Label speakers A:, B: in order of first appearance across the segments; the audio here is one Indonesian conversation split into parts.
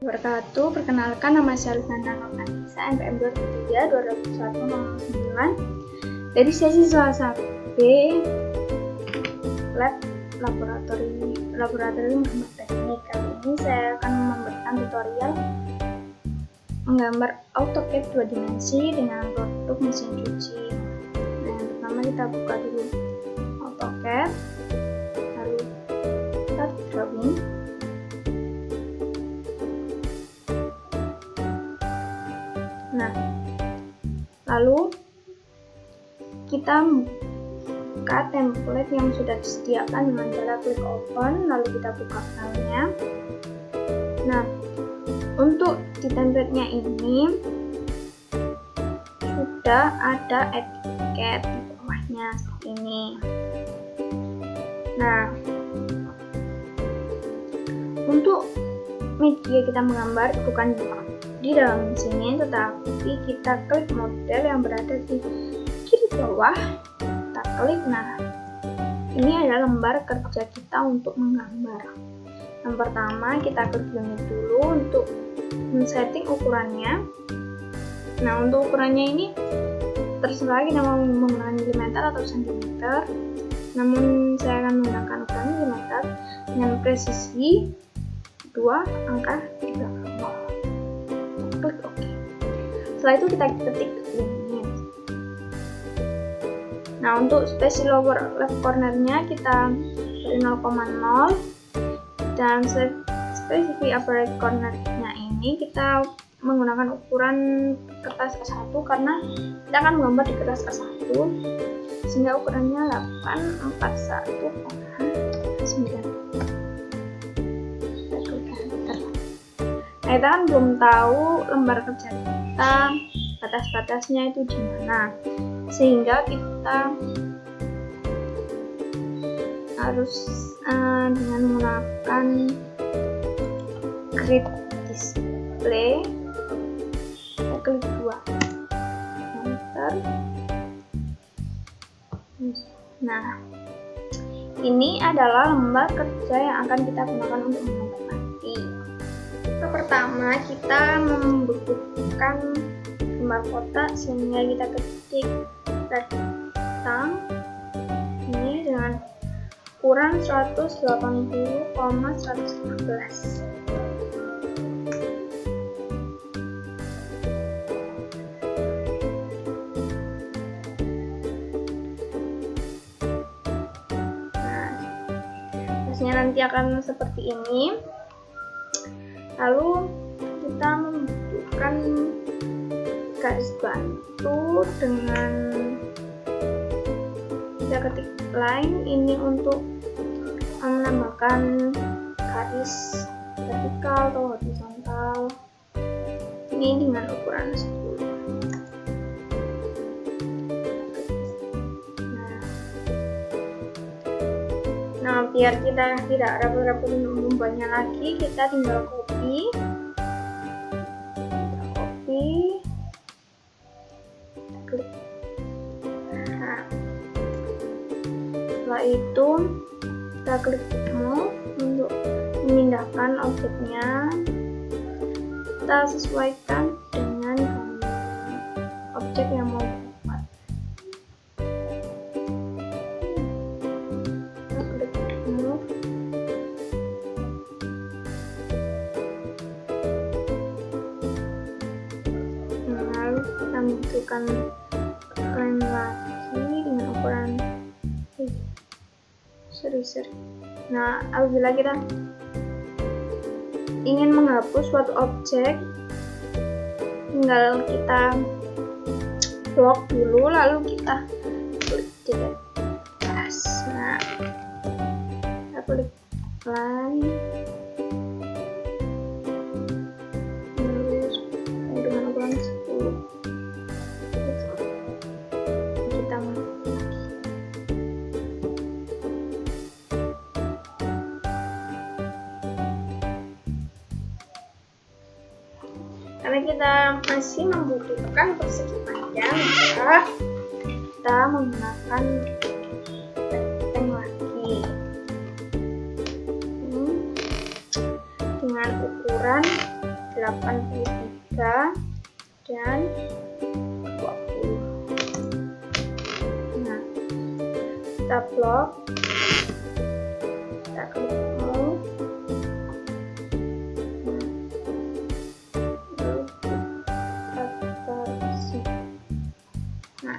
A: Wabarakatuh, perkenalkan nama saya Alfiana Anisa, NPM 2003-2021-09 dari sesi Selasa B, laboratorium gambar teknik. Kali ini saya akan memberikan tutorial menggambar AutoCAD 2 dimensi dengan produk mesin cuci. Nah, yang pertama kita buka dulu AutoCAD, lalu kita drawing. Nah, lalu kita buka template yang sudah disediakan dengan cara klik open, lalu kita buka filenya. Nah, untuk di template-nya ini sudah ada etiket di bawahnya seperti ini. Nah, untuk media kita menggambar bukan di dalam sini, tetapi kita klik model yang berada di kiri bawah, kita klik. Nah, ini adalah lembar kerja kita untuk menggambar. Yang pertama kita klik unit dulu untuk men-setting ukurannya. Nah, untuk ukurannya ini terserah kita mau menggunakan milimeter atau sentimeter, namun saya akan menggunakan ukuran milimeter dengan presisi 2 angka 3. Klik OK. Setelah itu kita ketik unit. Nah, untuk spasi lower left cornernya kita beri 0,0 dan spesifik upper right cornernya ini kita menggunakan ukuran kertas A1 karena kita akan menggambar di kertas A1 sehingga ukurannya 841,9. Kita kan belum tahu lembar kerja kita batas-batasnya itu di mana, sehingga kita harus dengan menggunakan grid display, kita klik 2 enter. Nah, ini adalah lembar kerja yang akan kita gunakan untuk menggambar nanti. Pertama kita membutuhkan gambar kotak, sehingga kita ketik rektang ini dengan ukuran 180,115. Nah, hasilnya nanti akan seperti ini. Lalu kita membutuhkan garis bantu dengan kita ketik line ini untuk menambahkan garis vertikal atau horizontal. Ini dengan ukuran 10. Nah, biar kita tidak rapat-rapat membanyaknya lagi, kita tinggal copy. Klik. Nah, setelah itu kita klik move untuk memindahkan objeknya. Kita sesuaikan dengan objek yang mau dibuat. Kita klik move. Lalu kita membutuhkan line lagi dengan ukuran seri. Nah, apabila kita ingin menghapus suatu objek, tinggal kita blok dulu, lalu kita klik delete. Nah, kita klik line, terus dengan ukuran 10. Kita karena kita masih membutuhkan persegi panjang, maka kita menggunakan rectangle lagi. ukuran 83 dan 20. Nah, kita blok, kita klik move, lalu kita taruh sini. Nah,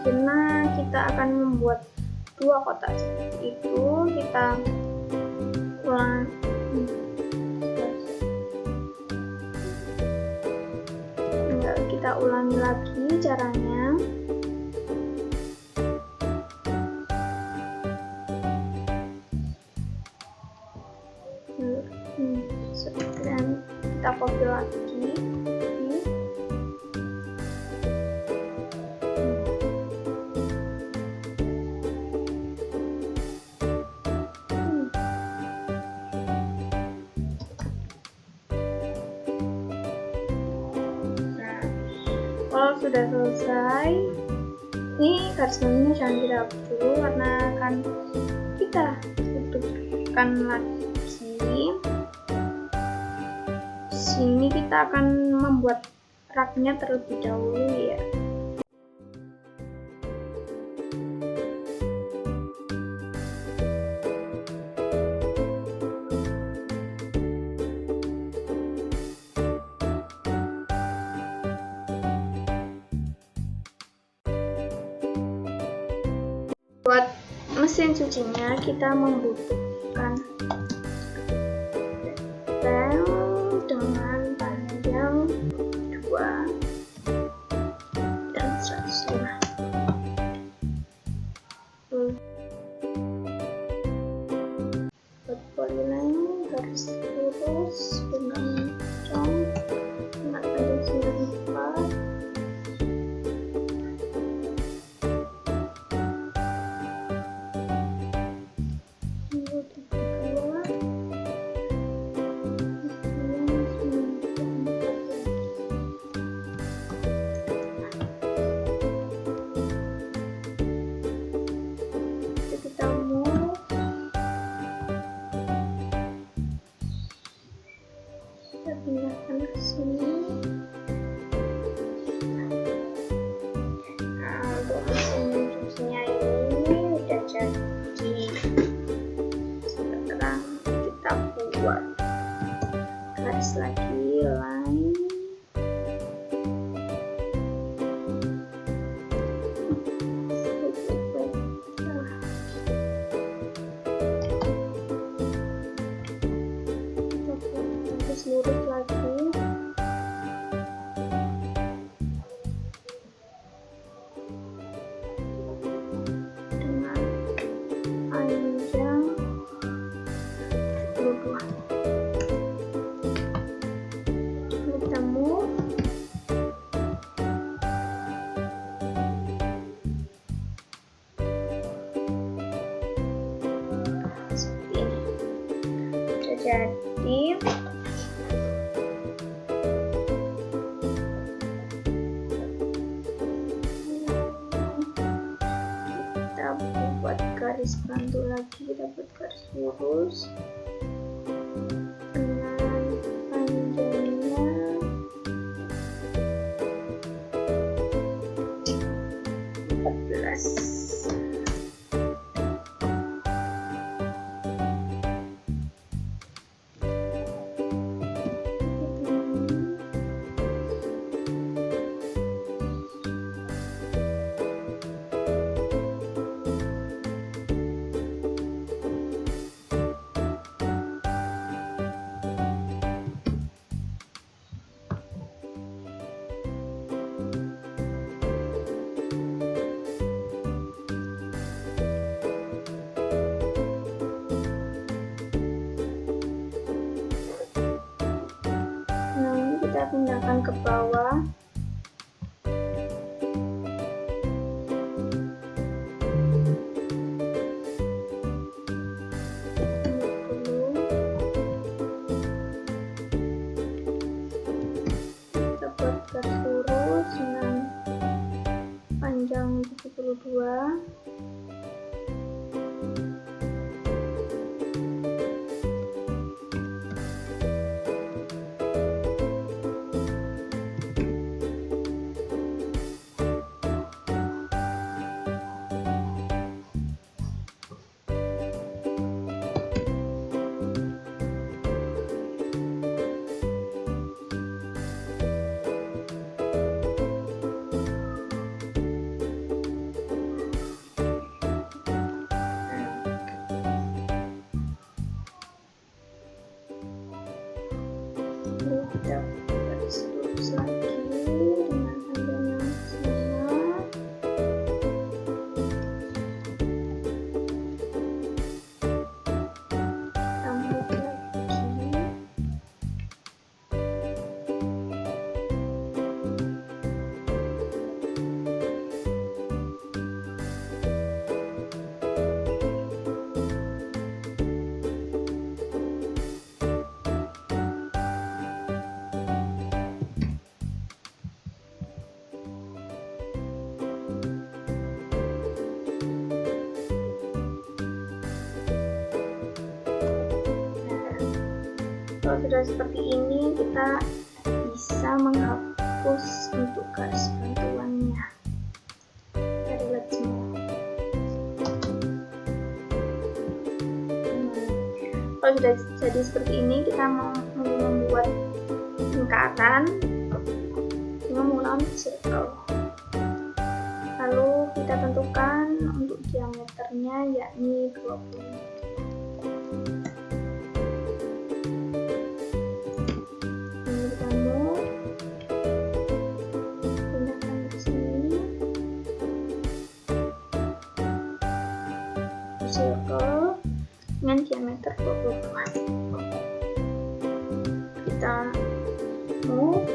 A: karena kita akan membuat dua kotak seperti itu, kita ulang kita ulangi lagi caranya. Dan kita copy lagi. Kalau sudah selesai, ini garis bawahnya jangan dihapus dulu karena akan kita tutupkan lagi. Sini kita akan membuat raknya terlebih dahulu ya. Buat mesin cucinya kita membutuhkan rem dengan panjang 2 dan 105. Buat polyline garis lurus dengan cong dengan panjang 94. Kita pindahkan ke sini. Nah, untuk mesin cucinya ini udah jadi. Sekarang kita buat garis lagi, line. Lurus lagi. Dengan panjang 22. Kita move. Seperti ini. Sudah jadi. Buat garis bantu lagi, kita buat garis lurus dengan panjangnya 14. Kita pindahkan ke bawah. kita terus lagi dengan panjang yang sama. Tambah lagi. Kalau sudah seperti ini, kita bisa menghapus untuk garis bantuannya. Kita lihat semua. Kalau sudah jadi seperti ini, kita mau membuat lingkaran dengan menggunakan circle. Lalu kita tentukan untuk diameternya yakni 20. Circle dengan diameter 22. Kita move.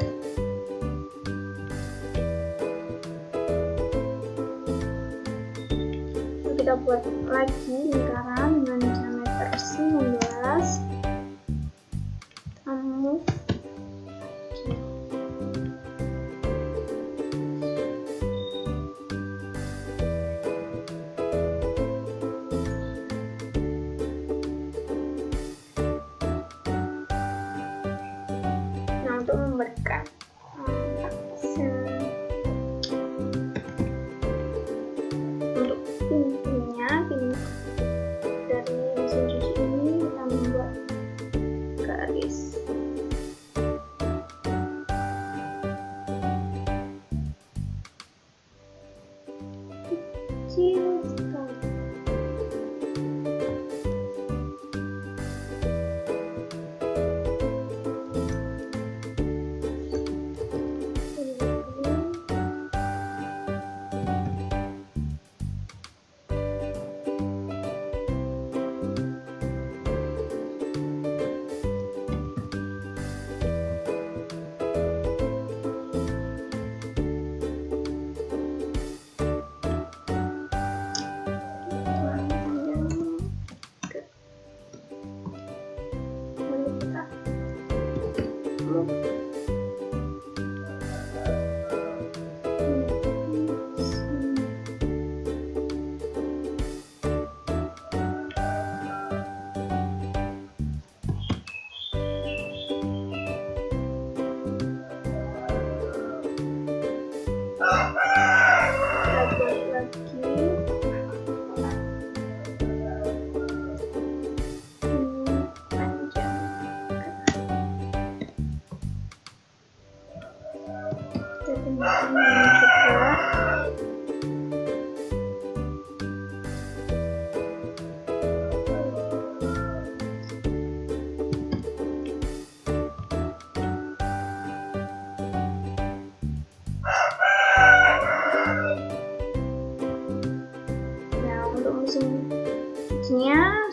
A: Kita buat lagi lingkaran dengan diameter 19. Kita move. Untuk memberikan untuk pintunya, pintu dari mesin cuci ini kita membuat garis kecil sekali.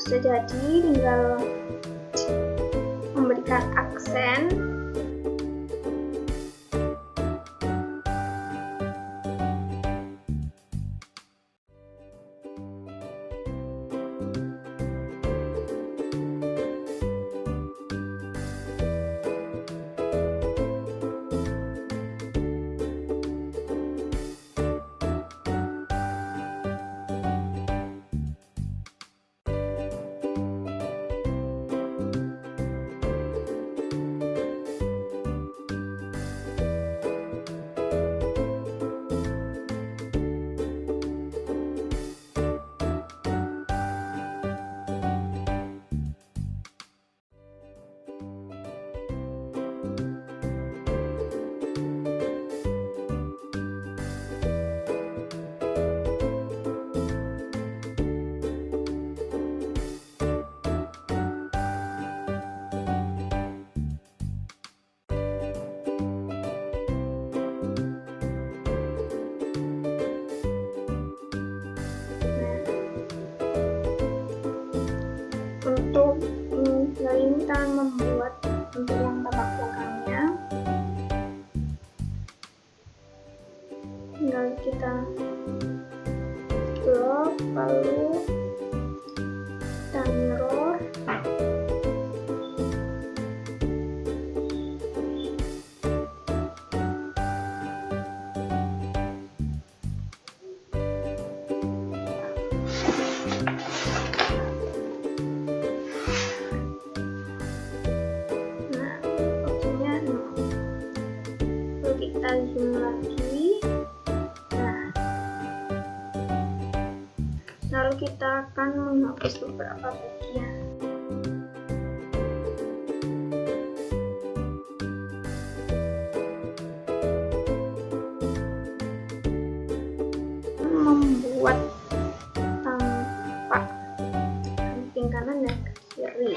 A: Sudah jadi, tinggal memberikan aksen. Untuk kali ini kita membuat untuk yang tampak belakangnya. Tinggal kita blok, lalu kita mirror. Kita zoom lagi. Lalu kita akan menghapus beberapa bagian. Membuat tampak samping kanan dan kiri.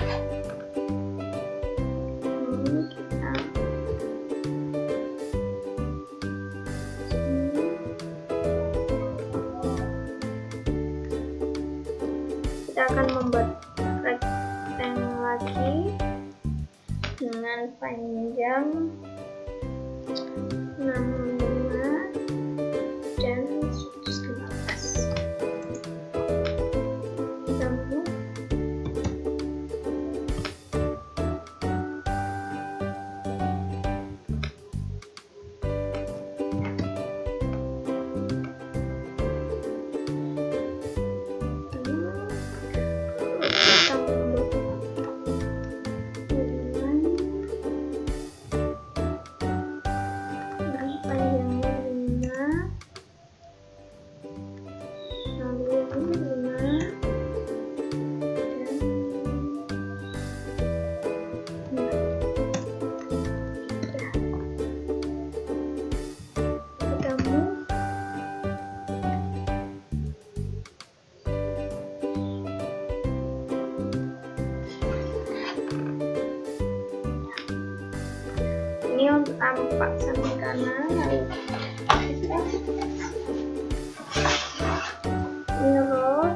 A: Kita akan membuat rectangle lagi dengan panjang 65 dan 115. Kita move. Ini untuk tampak samping kanan, lalu kita mirror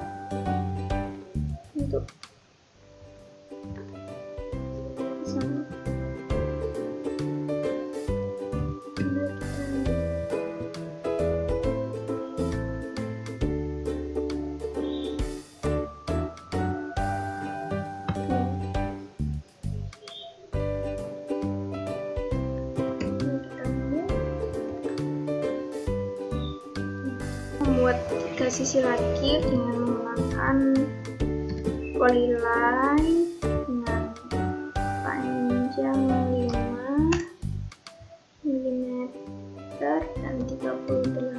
A: untuk sama. Membuat 3 sisi lagi dengan menggunakan polyline dengan panjang 5 mm dan 38 mm.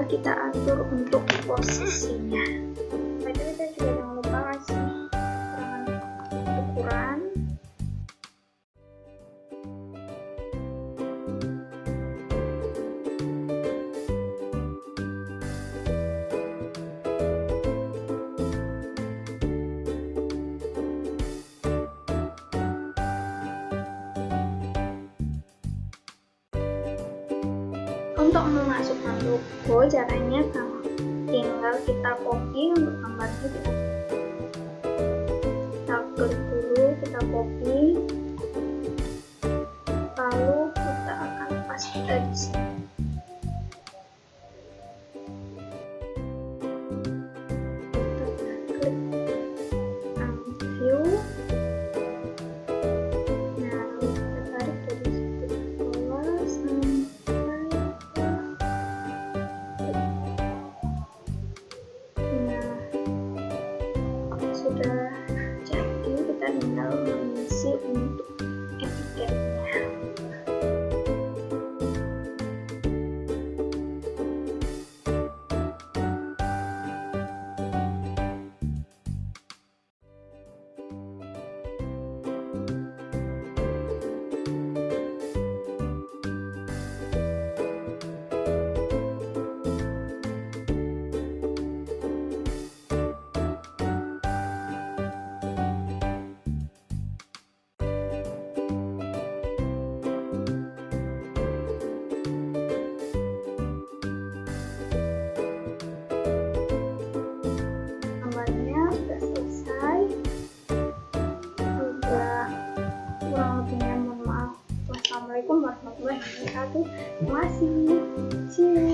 A: tinggal kita atur untuk posisinya. Setelah itu kita juga jangan lupa kasih ukuran. Untuk memasukkan logo, caranya tinggal kita copy untuk gambarnya. Kita klik dulu, kita copy, lalu kita akan paste di sini. Kita klik view. Nah, kita tarik dari situ ke bawah sampai sudah jadi, kita tinggal mengisi untuk etiketnya. Gambarnya sudah selesai. Sudah kurang lebihnya mohon maaf. Wassalamualaikum warahmatullahi wabarakatuh. Terima kasih. See you.